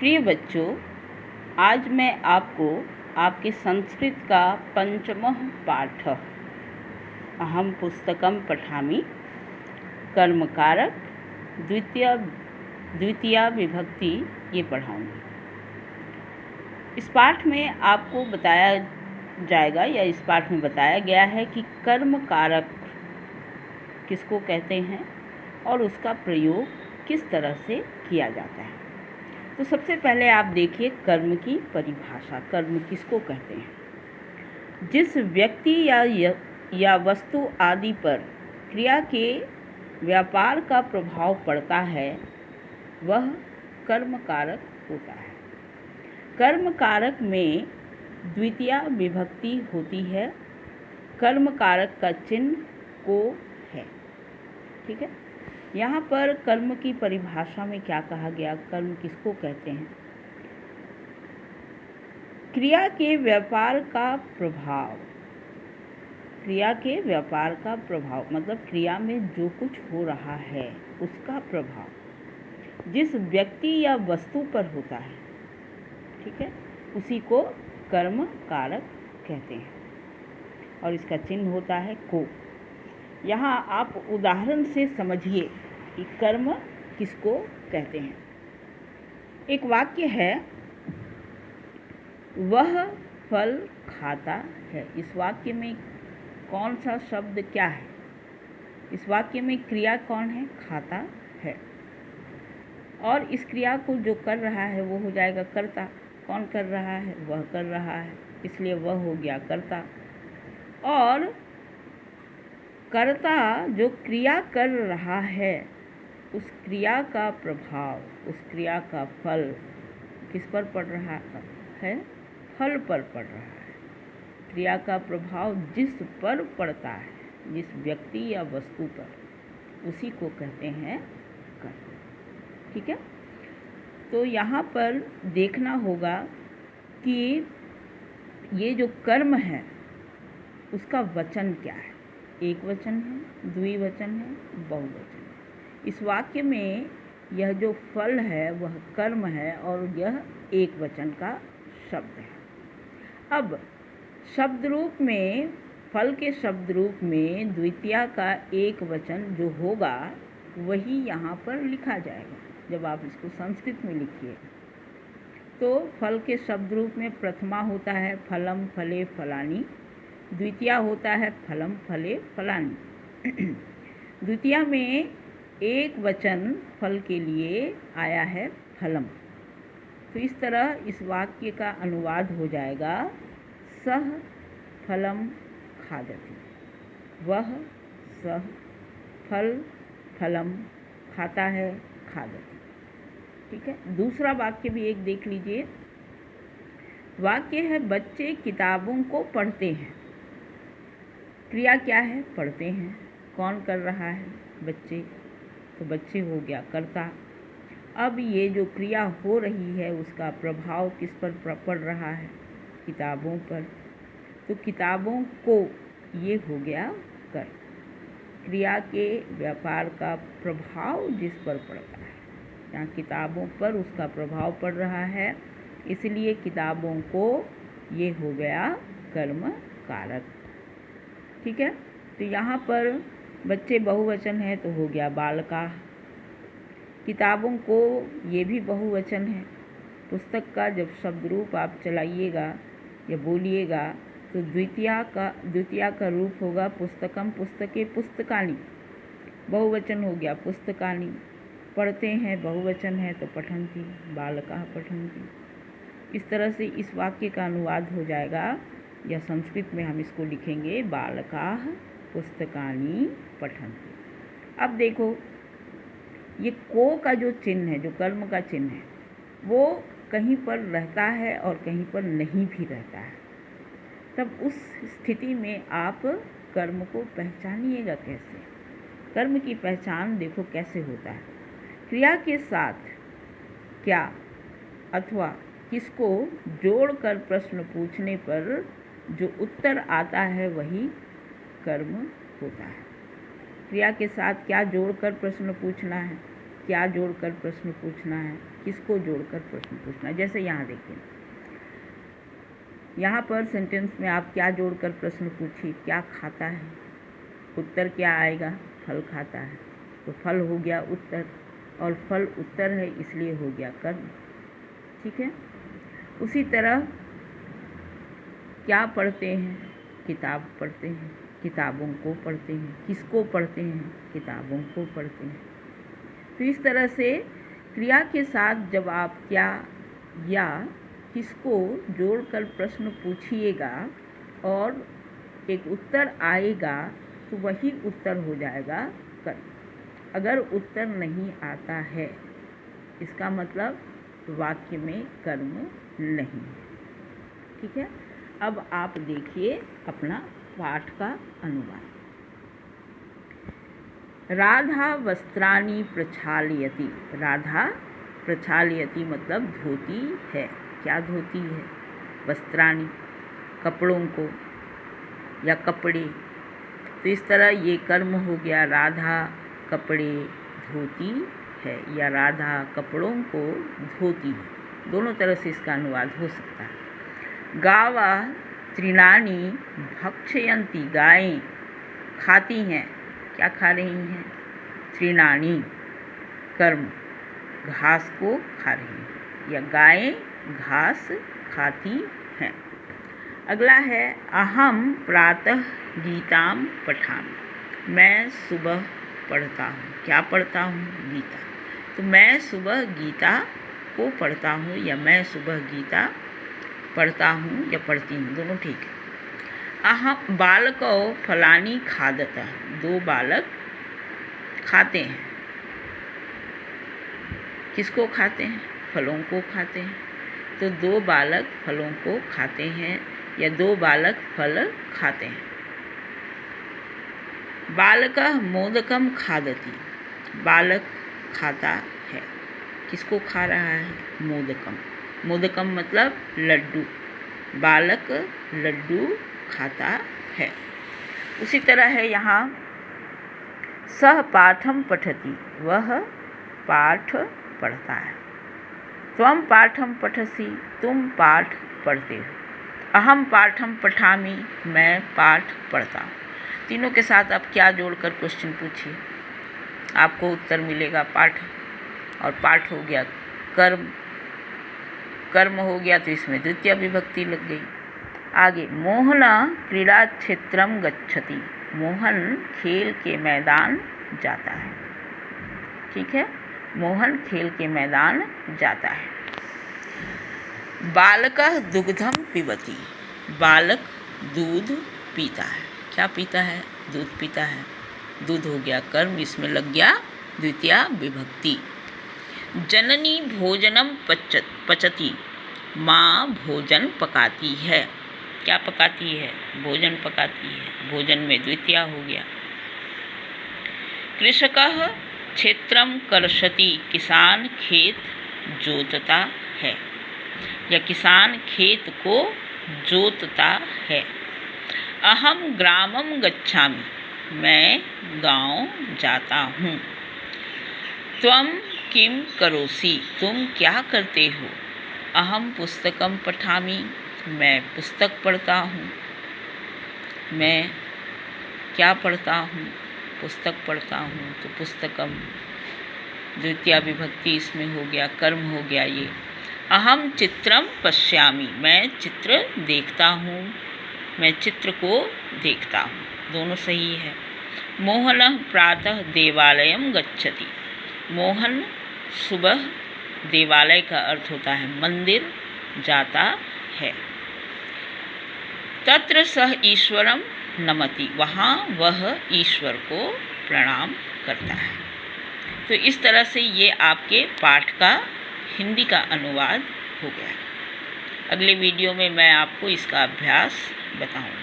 प्रिय बच्चों, आज मैं आपको आपके संस्कृत का पंचमः पाठ अहम पुस्तकम पठामि कर्मकारक द्वितीया विभक्ति ये पढ़ाऊँगी। इस पाठ में आपको बताया जाएगा या इस पाठ में बताया गया है कि कर्म कारक किसको कहते हैं और उसका प्रयोग किस तरह से किया जाता है। तो सबसे पहले आप देखिए कर्म की परिभाषा। कर्म किसको कहते हैं? जिस व्यक्ति या वस्तु आदि पर क्रिया के व्यापार का प्रभाव पड़ता है वह कर्म कारक होता है। कर्म कारक में द्वितीया विभक्ति होती है। कर्म कारक का चिन्ह को है। ठीक है, यहाँ पर कर्म की परिभाषा में क्या कहा गया? कर्म किसको कहते हैं? क्रिया के व्यापार का प्रभाव। क्रिया के व्यापार का प्रभाव मतलब क्रिया में जो कुछ हो रहा है उसका प्रभाव जिस व्यक्ति या वस्तु पर होता है, ठीक है, उसी को कर्म कारक कहते हैं और इसका चिन्ह होता है को। यहाँ आप उदाहरण से समझिए कि कर्म किसको कहते हैं। एक वाक्य है, वह फल खाता है। इस वाक्य में कौन सा शब्द क्या है? इस वाक्य में क्रिया कौन है? खाता है। और इस क्रिया को जो कर रहा है वो हो जाएगा कर्ता। कौन कर रहा है? वह कर रहा है, इसलिए वह हो गया कर्ता। और कर्ता जो क्रिया कर रहा है उस क्रिया का प्रभाव, उस क्रिया का फल किस पर पड़ रहा है? फल पर पड़ रहा है। क्रिया का प्रभाव जिस पर पड़ता है, जिस व्यक्ति या वस्तु पर, उसी को कहते हैं कर्म। ठीक है, तो यहाँ पर देखना होगा कि ये जो कर्म है उसका वचन क्या है। एक वचन है, द्विवचन है, बहुवचन है। इस वाक्य में यह जो फल है वह कर्म है और यह एक वचन का शब्द है। अब शब्द रूप में, फल के शब्द रूप में द्वितीया का एक वचन जो होगा वही यहाँ पर लिखा जाएगा। जब आप इसको संस्कृत में लिखिए तो फल के शब्द रूप में प्रथमा होता है फलम फले फलानी, द्वितीया होता है फलम फले फलानी। द्वितीया में एक वचन फल के लिए आया है फलम। तो इस तरह इस वाक्य का अनुवाद हो जाएगा, सह फलम खादति। वह सह फल फलम खाता है, खादति। ठीक है, दूसरा वाक्य भी एक देख लीजिए। वाक्य है, बच्चे किताबों को पढ़ते हैं। क्रिया क्या है? पढ़ते हैं। कौन कर रहा है? बच्चे। तो बच्चे हो गया कर्ता। अब ये जो क्रिया हो रही है उसका प्रभाव किस पर पड़ रहा है? किताबों पर। तो किताबों को ये हो गया कर। क्रिया के व्यापार का प्रभाव जिस पर पड़ता है, यहाँ किताबों पर उसका प्रभाव पड़ रहा है, इसलिए किताबों को ये हो गया कर्म कारक। ठीक है, तो यहाँ पर बच्चे बहुवचन है तो हो गया बालका। किताबों को ये भी बहुवचन है। पुस्तक का जब शब्द रूप आप चलाइएगा या बोलिएगा तो द्वितीया का रूप होगा पुस्तकम, पुस्तके, पुस्तकानि। बहुवचन हो गया पुस्तकानि। पढ़ते हैं बहुवचन है तो पठन्ति, बालकाः पठन्ति। इस तरह से इस वाक्य का अनुवाद हो जाएगा, या संस्कृत में हम इसको लिखेंगे बालकाः पुस्तकानि पठन्ति। अब देखो ये को का जो चिन्ह है, जो कर्म का चिन्ह है, वो कहीं पर रहता है और कहीं पर नहीं भी रहता है। तब उस स्थिति में आप कर्म को पहचानिएगा कैसे? कर्म की पहचान देखो कैसे होता है। क्रिया के साथ क्या अथवा किसको जोड़कर प्रश्न पूछने पर जो उत्तर आता है वही कर्म होता है। क्रिया के साथ क्या जोड़कर प्रश्न पूछना है? क्या जोड़कर प्रश्न पूछना है, किसको जोड़कर प्रश्न पूछना है। जैसे यहाँ देखिए, यहाँ पर सेंटेंस में आप क्या जोड़कर प्रश्न पूछिए, क्या खाता है, उत्तर क्या आएगा, फल खाता है, तो फल हो गया उत्तर, और फल उत्तर है इसलिए हो गया कर्म। ठीक है। उसी तरह क्या पढ़ते हैं, किताब पढ़ते हैं, किताबों को पढ़ते हैं, किसको पढ़ते हैं, किताबों को पढ़ते हैं। तो इस तरह से क्रिया के साथ जब आप क्या या किसको जोड़कर प्रश्न पूछिएगा और एक उत्तर आएगा तो वही उत्तर हो जाएगा कर्म। अगर उत्तर नहीं आता है इसका मतलब वाक्य में कर्म नहीं है। ठीक है। अब आप देखिए अपना पाठ का अनुवाद। राधा वस्त्राणि प्रक्षालयति। राधा प्रक्षालयति मतलब धोती है। क्या धोती है? वस्त्राणि, कपड़ों को या कपड़े। तो इस तरह ये कर्म हो गया, राधा कपड़े धोती है या राधा कपड़ों को धोती है। दोनों तरह से इसका अनुवाद हो सकता है। गावा तृणानि भक्षयन्ति। गायें खाती हैं। क्या खा रही हैं? तृणानि कर्म, घास को खा रही हैं या गायें घास खाती हैं। अगला है अहम प्रातः गीताम पठामि। मैं सुबह पढ़ता हूँ। क्या पढ़ता हूँ? गीता। तो मैं सुबह गीता को पढ़ता हूँ या मैं सुबह गीता पढ़ता हूँ या पढ़ती हूँ, दोनों ठीक है। अहम बालको फलानि खादतः। दो बालक खाते हैं। किसको खाते हैं? फलों को खाते हैं। तो दो बालक फलों को खाते हैं या दो बालक फल खाते हैं। बालकः मोदकम खादति। बालक खाता है। किसको खा रहा है? मोदकम। मोदकम मतलब लड्डू। बालक लड्डू खाता है। उसी तरह है यहाँ सह पाठम पठति। वह पाठ पढ़ता है। त्वम पाठम पठसि। तुम पाठ पढ़ते हो। अहम पाठम पठामि। मैं पाठ पढ़ता हूँ। तीनों के साथ आप क्या जोड़कर क्वेश्चन पूछिए, आपको उत्तर मिलेगा पाठ। और पाठ हो गया कर्म, कर्म हो गया तो इसमें द्वितीय विभक्ति लग गई। आगे मोहन क्रीड़ा क्षेत्रम गच्छति। मोहन खेल के मैदान जाता है। ठीक है। मोहन खेल के मैदान जाता है। बालकः दुग्धम पिबति। बालक दूध पीता है। क्या पीता है? दूध पीता है। दूध हो गया कर्म, इसमें लग गया द्वितीय विभक्ति। जननी भोजनम पचति। माँ भोजन पकाती है। क्या पकाती है? भोजन पकाती है। भोजन में द्वितीय हो गया। कृषकः क्षेत्रम कर्षति। किसान खेत जोतता है या किसान खेत को जोतता है। अहम ग्रामम गच्छामि। मैं गांव जाता हूँ। त्वम किम करोसि। तुम क्या करते हो? अहम पुस्तकम पठामि। मैं पुस्तक पढ़ता हूँ। मैं क्या पढ़ता हूँ? पुस्तक पढ़ता हूँ। तो पुस्तकम द्वितीय विभक्ति इसमें हो गया, कर्म हो गया ये। अहम चित्रम पश्यामि। मैं चित्र देखता हूँ। मैं चित्र को देखता हूँ। दोनों सही है। मोहन प्रातः देवालयम गच्छति। मोहन सुबह, देवालय का अर्थ होता है मंदिर, जाता है। तत्र सह ईश्वरम नमति। वहाँ वह ईश्वर को प्रणाम करता है। तो इस तरह से ये आपके पाठ का हिंदी का अनुवाद हो गया। अगले वीडियो में मैं आपको इसका अभ्यास बताऊंगा।